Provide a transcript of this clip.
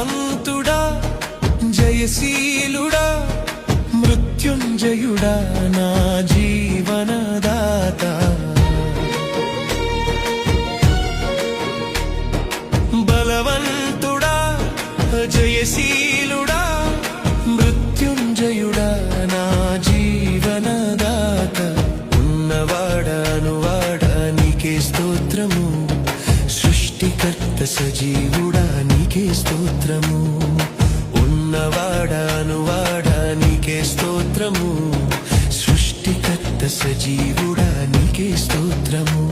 బలవంతుడా జయశీలుడా మృత్యుంజయుడా నా జీవనదాత బలవంతుడా జయశీలుడా మృత్యుంజయుడా నా జీవనదాత ఉన్నవాడా నీకే స్తోత్రము సృష్టికర్త సజీవుడా నీకే స్తోత్రము ఉన్నవాడా నీకే స్తోత్రము సృష్టికర్త సజీవుడా నీకే స్తోత్రము